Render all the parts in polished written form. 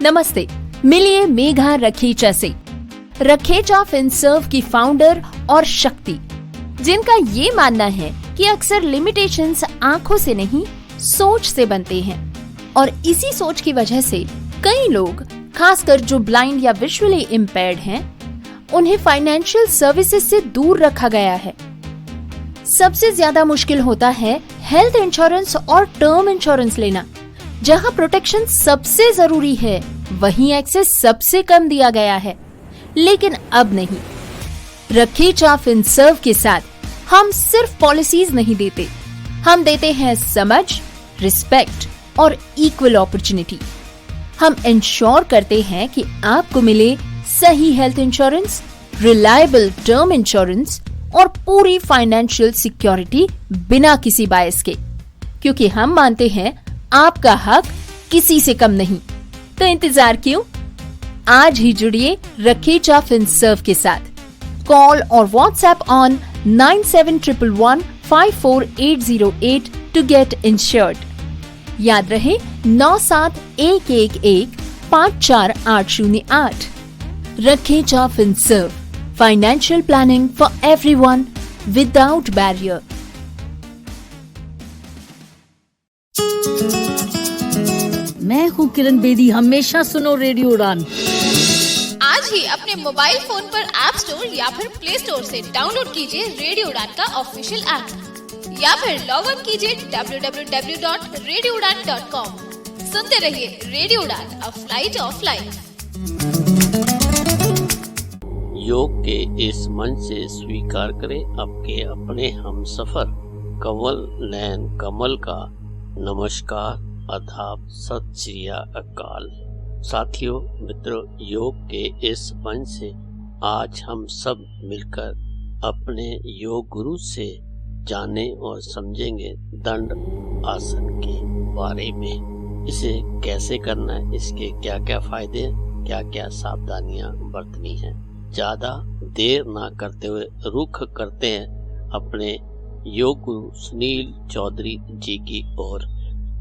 नमस्ते, मिलिए मेघा रखेचा से। रखेचा फिनसर्व की फाउंडर और शक्ति, जिनका ये मानना है कि अक्सर लिमिटेशंस आंखों से नहीं सोच से बनते हैं और इसी सोच की वजह से कई लोग, खासकर जो ब्लाइंड या विजुअली इम्पेयर्ड हैं, उन्हें फाइनेंशियल सर्विसेज से दूर रखा गया है। सबसे ज्यादा मुश्किल होता है हेल्थ इंश्योरेंस और टर्म इंश्योरेंस लेना। जहां प्रोटेक्शन सबसे जरूरी है, वहीं एक्सेस सबसे कम दिया गया है। लेकिन अब नहीं, रखेचा फिनसर्व के साथ हम सिर्फ पॉलिसीज नहीं देते, हम देते हैं समझ, रिस्पेक्ट और इक्वल अपॉर्चुनिटी। हम इंश्योर करते हैं कि आपको मिले सही health insurance, reliable term insurance और पूरी फाइनेंशियल सिक्योरिटी बिना किसी बायस के, क्योंकि हम मानते हैं आपका हक किसी से कम नहीं। तो इंतजार क्यों? आज ही जुड़िए रखेचा फिनसर्व के साथ। कॉल और WhatsApp on 9711154808 to get insured. याद रहे 9711154808। Rakhecha Finserv, financial planning for everyone without barrier. मैं हूँ किरण बेदी, हमेशा सुनो रेडियो उड़ान। आज ही अपने मोबाइल फोन पर ऐप स्टोर या फिर प्ले स्टोर से डाउनलोड कीजिए रेडियो उड़ान का ऑफिशियल ऐप या फिर लॉग इन कीजिए www.radioudan.com। सुनते रहिए रेडियो उड़ान, अ फ्लाइट ऑफ लाइफ। योग के इस मंच से स्वीकार करें आपके अपने हमसफर कंवल नयन कमल का नमस्कार, आदाब, सत श्री अकाल। साथियों, मित्रों, योग के इस मंच से आज हम सब मिलकर अपने योग गुरु से जाने और समझेंगे दंड आसन के बारे में। इसे कैसे करना है, इसके क्या क्या फायदे, क्या क्या सावधानियां बरतनी हैं। ज्यादा देर ना करते हुए रुख करते हैं अपने योग गुरु सुनील चौधरी जी की ओर,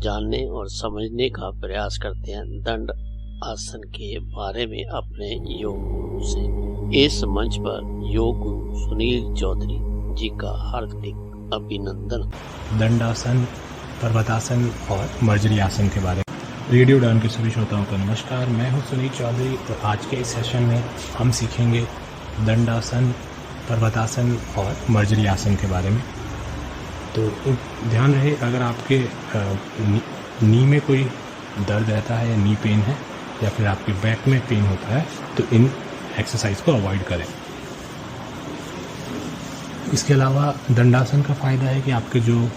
जानने और समझने का प्रयास करते हैं दंड आसन के बारे में अपने योग गुरु से। इस मंच पर योग गुरु सुनील चौधरी जी का हार्दिक अभिनंदन। दंडासन, पर्वतासन और मर्जरी आसन के बारे में रेडियो उड़ान के सभी श्रोताओं को नमस्कार। मैं हूं सुनील चौधरी और आज के इस सेशन में हम सीखेंगे दंडासन, पर्वतासन और मर्जरी आसन के बारे में। तो ध्यान रहे, अगर आपके नी में कोई दर्द रहता है या नी पेन है या फिर आपके बैक में पेन होता है, तो इन एक्सरसाइज को अवॉइड करें। इसके अलावा दंडासन का फ़ायदा है कि आपके जो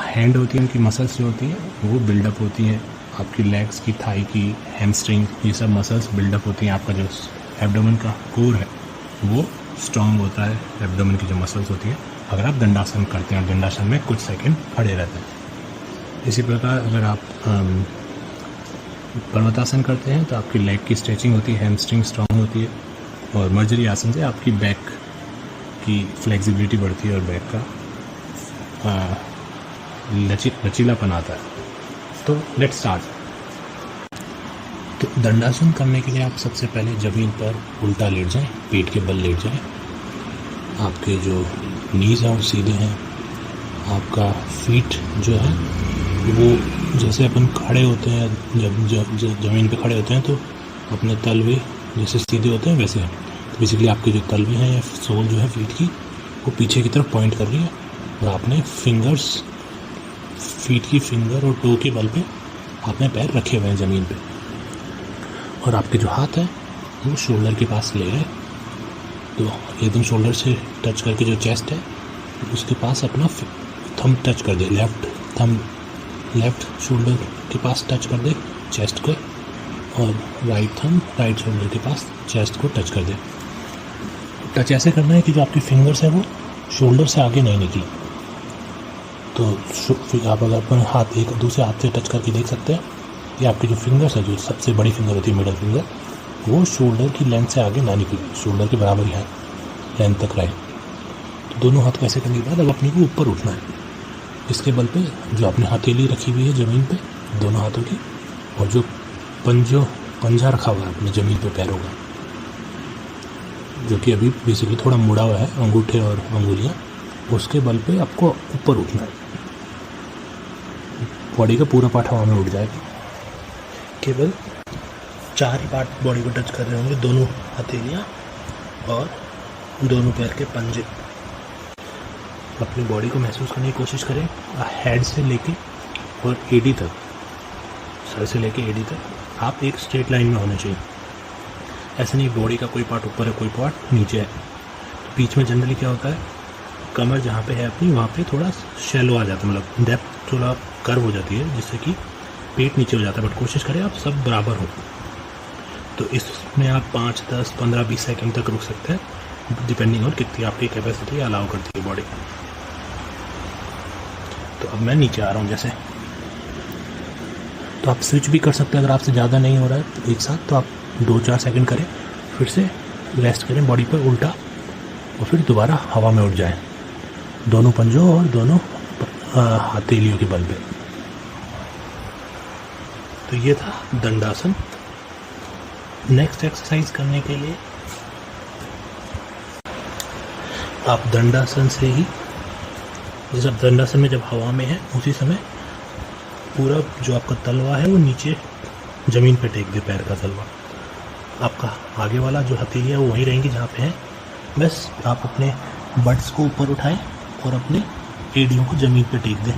हैंड होती है, उनकी मसल्स जो होती हैं वो बिल्डअप होती हैं। आपकी लेग्स की, थाई की, हैमस्ट्रिंग, ये सब मसल्स बिल्डअप होती हैं। आपका जो एब्डोमेन का कोर है वो स्ट्रांग होता है, एब्डोमेन की जो मसल्स होती हैं, अगर आप दंडासन करते हैं और दंडासन में कुछ सेकंड खड़े रहते हैं। इसी प्रकार अगर आप पर्वतासन करते हैं तो आपकी लेग की स्ट्रेचिंग होती है, हैमस्ट्रिंग स्ट्रांग होती है। और मर्जरी आसन से आपकी बैक की फ्लेक्सिबिलिटी बढ़ती है और बैक का लचीलापन आता है। तो लेट्स स्टार्ट। तो दंडासन करने के लिए आप सबसे पहले जमीन पर उल्टा लेट जाएं, पेट के बल लेट जाएं। आपके जो नीज हैं वो सीधे हैं। आपका फीट जो है वो, जैसे अपन खड़े होते हैं, जब ज़मीन पे खड़े होते हैं तो अपने तलवे जैसे सीधे होते हैं वैसे हैं। तो बेसिकली आपके जो तलवे हैं या सोल जो है फीट की, वो पीछे की तरफ पॉइंट कर रही है और आपने फिंगर्स, फीट की फिंगर और टो के बल पे आपने पैर रखे हुए हैं ज़मीन पे। और आपके जो हाथ है वो शोल्डर के पास ले गए, तो एकदम शोल्डर से टच करके जो चेस्ट है उसके पास अपना थंब टच कर दे। लेफ्ट शोल्डर के पास टच कर दे चेस्ट को, और राइट थंब राइट शोल्डर के पास चेस्ट को टच कर दे। टच ऐसे करना है कि जो आपकी फिंगर्स है वो शोल्डर से आगे नहीं निकली। तो आप अगर अपने हाथ एक दूसरे हाथ से टच करके देख सकते हैं, ये आपकी जो फिंगर्स है, जो सबसे बड़ी फिंगर होती है मिडल फिंगर, वो शोल्डर की लेंथ से आगे ना निकली, शोल्डर के बराबर ही है लेंथ तक रहे। तो दोनों हाथ कैसे करने के बाद अब अपने को ऊपर उठना है। इसके बल पे जो आपने हथेली रखी हुई है ज़मीन पे दोनों हाथों की, और जो पंजा रखा हुआ है अपने ज़मीन पे पैरों का, जो कि अभी बेसिकली थोड़ा मुड़ा हुआ है, अंगूठे और अंगुलियाँ, उसके बल पे आपको ऊपर उठना है। बॉडी का पूरा पार्ट हवा में उड़ जाएगा। केवल 4 ही पार्ट बॉडी को टच कर रहे होंगे, दोनों हथेलियाँ और दोनों पैर के पंजे। अपनी बॉडी को महसूस करने की कोशिश करें, हेड से लेके और एडी तक, सर से लेके एडी तक आप एक स्ट्रेट लाइन में होने चाहिए। ऐसे नहीं बॉडी का कोई पार्ट ऊपर है कोई पार्ट नीचे है। बीच में जनरली क्या होता है, कमर जहाँ पे है अपनी वहाँ पे थोड़ा शैलो आ जाता है, मतलब डेप्थ थोड़ा कर्व हो जाती है, जिससे कि पेट नीचे हो जाता है। बट कोशिश करें आप सब बराबर हो। तो इसमें आप 5, 10, 15, 20 सेकंड तक रुक सकते हैं, डिपेंडिंग ऑन कितनी आपकी कैपेसिटी अलाउ करती है बॉडी। तो अब मैं नीचे आ रहा हूँ जैसे, तो आप स्विच भी कर सकते हैं अगर आपसे ज़्यादा नहीं हो रहा है तो एक साथ, तो आप 2-4 सेकंड करें, फिर से रेस्ट करें बॉडी पर उल्टा, और फिर दोबारा हवा में उड़ जाएं, दोनों पंजों और दोनों हथेलियों के बल पे। तो ये था दंडासन। नेक्स्ट एक्सरसाइज करने के लिए आप दंडासन से ही, जैसे दंडासन में जब हवा में है उसी समय पूरा जो आपका तलवा है वो नीचे ज़मीन पे टेक दे, पैर का तलवा। आपका आगे वाला जो हथेली है वो वहीं रहेंगी जहाँ पे है, बस आप अपने बट्स को ऊपर उठाएं और अपने एड़ियों को ज़मीन पे टेक दें।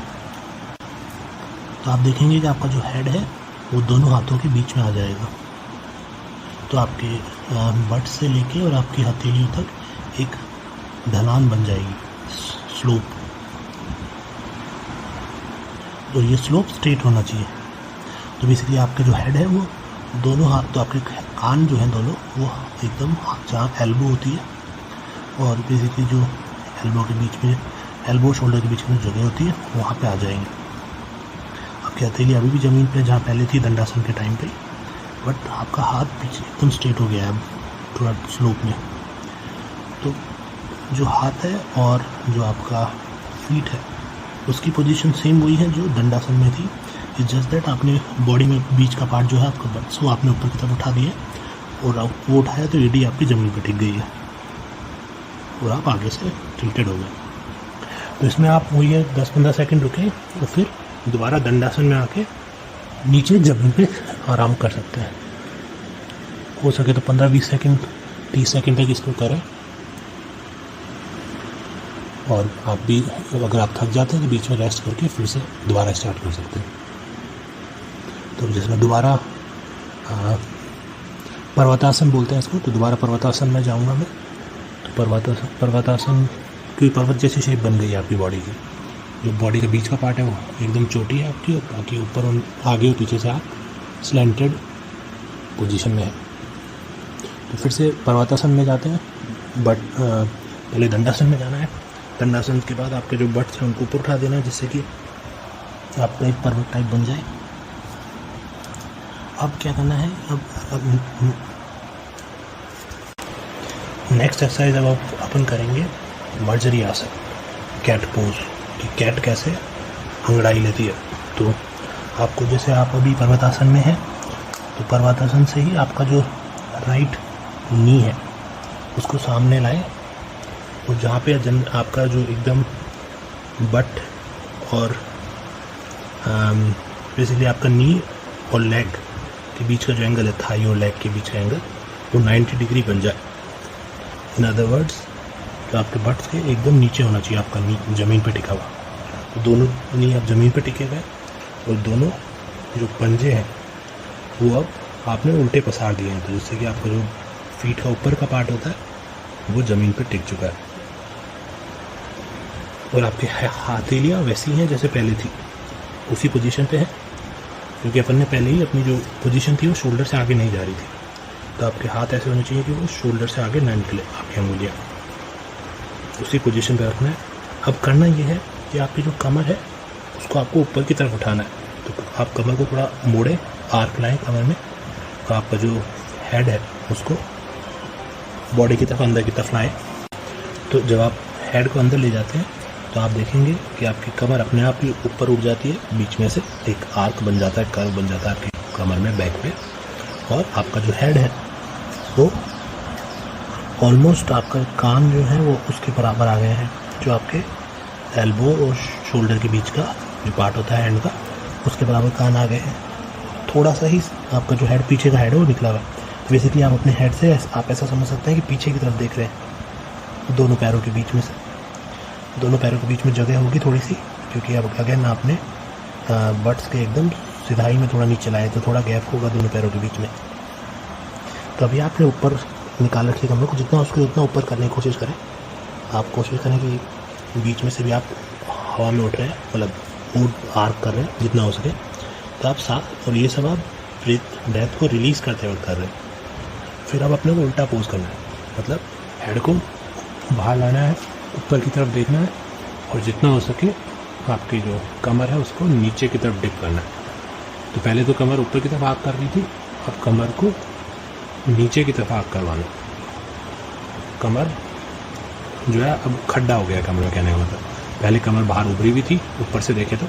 तो आप देखेंगे कि आपका जो हेड है वो दोनों हाथों के बीच में आ जाएगा। तो आपके बट से लेके और आपकी हथेलियों तक एक ढलान बन जाएगी, स्लोप। और ये स्लोप स्ट्रेट होना चाहिए। तो बेसिकली आपके जो हेड है वो दोनों हाथ, तो आपके कान जो हैं दोनों वो एकदम जहाँ एल्बो होती है और बेसिकली जो एल्बो के बीच में, एल्बो शोल्डर के बीच में जगह होती है वहाँ पे आ जाएंगे। आपकी हथेली अभी भी ज़मीन पे जहाँ पहले थी दंडासन के टाइम पे, बट आपका हाथ पीछे एकदम स्ट्रेट हो गया है थोड़ा स्लोप में। तो जो हाथ है और जो आपका फीट है उसकी पोजीशन सेम वही है जो दंडासन में थी। इट्स जस्ट दैट आपने बॉडी में बीच का पार्ट जो है आपका बट्स वो आपने ऊपर की तरफ उठा दिया और आप वो उठाया तो एडी आपकी ज़मीन पर टिक गई है और आप आगे से टिल्टेड हो गए। तो इसमें आप वही है 10-15 सेकंड रुकें और फिर दोबारा दंडासन में आके नीचे ज़मीन पे आराम कर सकते हैं। हो सके तो 15-20 सेकंड 30 सेकंड तक इसको करें। और आप भी अगर आप थक जाते हैं तो बीच में रेस्ट करके फिर से दोबारा स्टार्ट कर सकते हैं। तो जिसमें दोबारा पर्वतासन बोलते हैं इसको, तो दोबारा पर्वतासन में जाऊंगा मैं। तो पर्वतासन की पर्वत जैसी शेप बन गई है आपकी बॉडी की। जो बॉडी के बीच का पार्ट है वो एकदम चोटी है आपकी, और बाकी ऊपर और आगे और पीछे से आप स्लैंटेड पोजीशन में है। तो फिर से पर्वतासन में जाते हैं, बट पहले दंडासन में जाना है। दंडासन के बाद आपके जो बट्स हैं उनको ऊपर उठा देना है, जिससे कि आपका एक पर्वत टाइप बन जाए। अब क्या करना है, अब नेक्स्ट एक्सरसाइज अब अपन करेंगे मर्जरी आसन, कैट पोज, कि कैट कैसे अंगड़ाई लेती है। तो आपको जैसे आप अभी पर्वतासन में हैं, तो पर्वतासन से ही आपका जो राइट नी है उसको सामने लाएं, और जहाँ पे आपका जो एकदम बट और बेसिकली आपका नी और लेग के बीच का जो एंगल है, थाई और लेग के बीच का एंगल, वो 90 डिग्री बन जाए। इन अदर वर्ड्स, तो आपके बट्स के एकदम नीचे होना चाहिए आपका नी ज़मीन पे टिका हुआ। तो दोनों नी आप ज़मीन पे टिके गए और दोनों जो पंजे हैं वो अब आपने उल्टे पसार दिए हैं, तो जिससे कि आपका जो फीट का ऊपर का पार्ट होता है वो ज़मीन पे टिक चुका है। और आपकी हथेलियाँ वैसी हैं जैसे पहले थी, उसी पोजीशन पे है, क्योंकि अपन ने पहले ही अपनी जो पोजीशन थी वो शोल्डर से आगे नहीं जा रही थी। तो आपके हाथ ऐसे होने चाहिए कि वो शोल्डर से आगे ना निकले, आपकी अंगुलियाँ उसी पोजीशन पे रखना है। अब करना ये है कि आपकी जो कमर है उसको आपको ऊपर की तरफ उठाना है। तो आप कमर को थोड़ा मोड़े, आर्क लाएँ कमर में, तो आपका जो हेड है उसको बॉडी की तरफ अंदर की तरफ लाएँ। तो जब आप हेड को अंदर ले जाते हैं तो आप देखेंगे कि आपकी कमर अपने आप ही ऊपर उठ जाती है, बीच में से एक आर्क बन जाता है, कर्व बन जाता है आपकी कमर में, बैक में, और आपका जो हेड है वो ऑलमोस्ट आपका कान जो है वो उसके बराबर आ गए हैं। जो आपके एल्बो और शोल्डर के बीच का जो पार्ट होता है हैंड का, उसके बराबर कान आ गए हैं। थोड़ा सा ही आपका जो हेड, पीछे का हेड है वो निकला हुआ है। तो बेसिकली आप अपने हेड से आप ऐसा समझ सकते हैं कि पीछे की तरफ देख रहे हैं, दोनों पैरों के बीच में से। दोनों पैरों के बीच में जगह होगी थोड़ी सी, क्योंकि अब अगेन आपने बट्स के एकदम सिधाई में थोड़ा नीचे लाए, तो थोड़ा गैप होगा दोनों पैरों के बीच में। तो अभी आपने ऊपर निकाल रखिए कमर को, जितना उसको उतना ऊपर करने की कोशिश करें। आप कोशिश करें कि बीच में से भी आप हवा में उठ रहे हैं, मतलब मूड आर्क कर रहे हैं जितना हो सके। तो आप साथ, और ये सब आप ब्रेथ को रिलीज़ करते वक्त कर रहे हैं। फिर अब अपने को उल्टा पोज करना है, मतलब हेड को बाहर लाना है, ऊपर की तरफ देखना है, और जितना हो सके आपकी जो कमर है उसको नीचे की तरफ डिप करना है। तो पहले तो कमर ऊपर की तरफ आग कर रही थी, अब कमर को नीचे की तरफ आग करवाना। कमर जो है अब खड्डा हो गया कमर में, कहने का मतलब पहले कमर बाहर उभरी हुई थी ऊपर से देखे तो,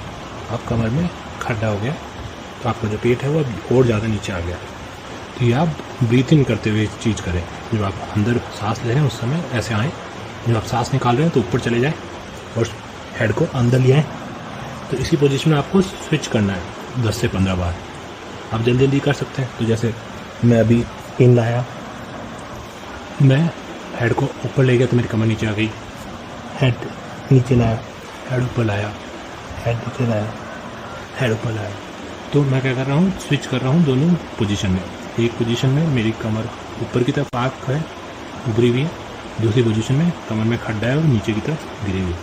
अब कमर में खड्डा हो गया। तो आपका जो पेट है वो अब और ज़्यादा नीचे आ गया। तो ये आप ब्रीथ इन करते हुए चीज़ करें। जब आप अंदर सांस ले रहे हैं उस समय ऐसे आएँ, जब आप सांस निकाल रहे हैं तो ऊपर चले जाएँ और हेड को अंदर ले आएँ। तो इसी पोजीशन में आपको स्विच करना है 10 से 15 बार। आप जल्दी जल्दी कर सकते हैं। तो जैसे मैं अभी इन लाया, मैं हेड को ऊपर ले गया तो मेरी कमर नीचे आ गई, हेड नीचे लाया, हेड ऊपर लाया, हेड नीचे लाया, हेड ऊपर लाया। तो मैं क्या कर रहा हूँ, स्विच कर रहा हूँ दोनों पोजीशन में। एक पोजीशन में मेरी कमर ऊपर की तरफ आग है, उभरी हुई है, दूसरी पोजीशन में कमर में खड्डा है और नीचे की तरफ गिरी हुई है।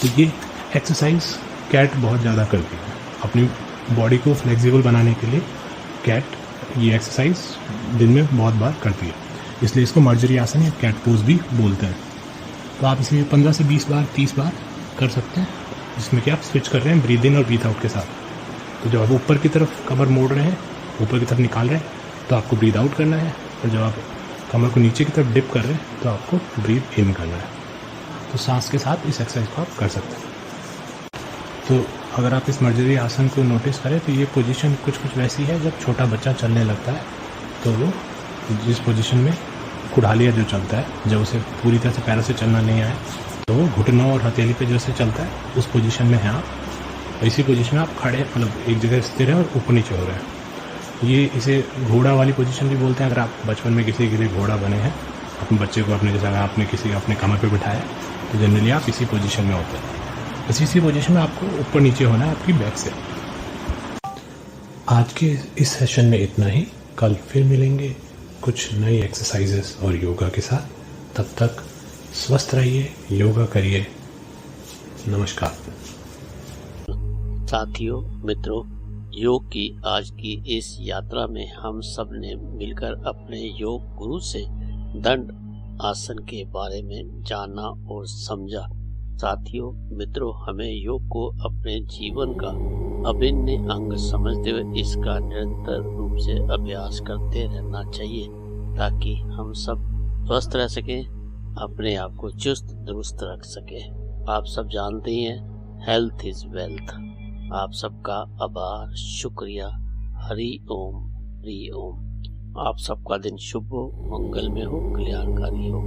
तो ये एक्सरसाइज कैट बहुत ज़्यादा करती है अपनी बॉडी को फ्लेक्सिबल बनाने के लिए। कैट ये एक्सरसाइज दिन में बहुत बार करती है, इसलिए इसको मर्जरी आसन या कैट पोज भी बोलते हैं। तो आप इसमें 15 से 20 बार 30 बार कर सकते हैं, जिसमें कि आप स्विच कर रहे हैं ब्रीथ इन और ब्रीथ आउट के साथ। तो जब आप ऊपर की तरफ कमर मोड़ रहे हैं, ऊपर की तरफ निकाल रहे हैं, तो आपको ब्रीथ आउट करना है, और जब आप कमर को नीचे की तरफ डिप कर रहे हैं तो आपको ब्रीथ इन करना है। तो सांस के साथ इस एक्सरसाइज को आप कर सकते हैं। तो अगर आप इस मर्जरी आसन को नोटिस करें तो ये पोजीशन कुछ वैसी है जब छोटा बच्चा चलने लगता है, तो वो जिस पोजीशन में कुड़ालिया जो चलता है, जब उसे पूरी तरह से पैरों से चलना नहीं आए तो वो घुटनों और हथेली पे जैसे चलता है, उस पोजीशन में है आप। और इसी पोजीशन में आप खड़े, मतलब एक जगह स्थिर है और ऊपर नीचे हो रहे हैं। ये इसे घोड़ा वाली पोजीशन भी बोलते हैं। अगर आप बचपन में किसी के लिए घोड़ा बने हैं, अपने बच्चे को अपने जैसा आपने किसी अपने कमर पे बिठाया, तो जनरली आप इसी पोजीशन में होते हैं। इसी पोजीशन में आपको ऊपर नीचे होना है आपकी बैक से। आज के इस सेशन में इतना ही। कल फिर मिलेंगे कुछ नई एक्सरसाइजेस और योगा के साथ। तब तक स्वस्थ रहिए, योगा करिए। नमस्कार साथियों, मित्रों, योग की आज की इस यात्रा में हम सब ने मिलकर अपने योग गुरु से दंड आसन के बारे में जाना और समझा। साथियों, मित्रों, हमें योग को अपने जीवन का अभिन्न अंग समझते हुए इसका निरंतर रूप से अभ्यास करते रहना चाहिए, ताकि हम सब स्वस्थ रह सकें, अपने आप को चुस्त दुरुस्त रख सकें। आप सब जानते ही हैं, हेल्थ इज वेल्थ। आप सबका आभार, शुक्रिया। हरि ओम, हरि ओम। आप सबका दिन शुभ हो, मंगल में हो, कल्याणकारी हो।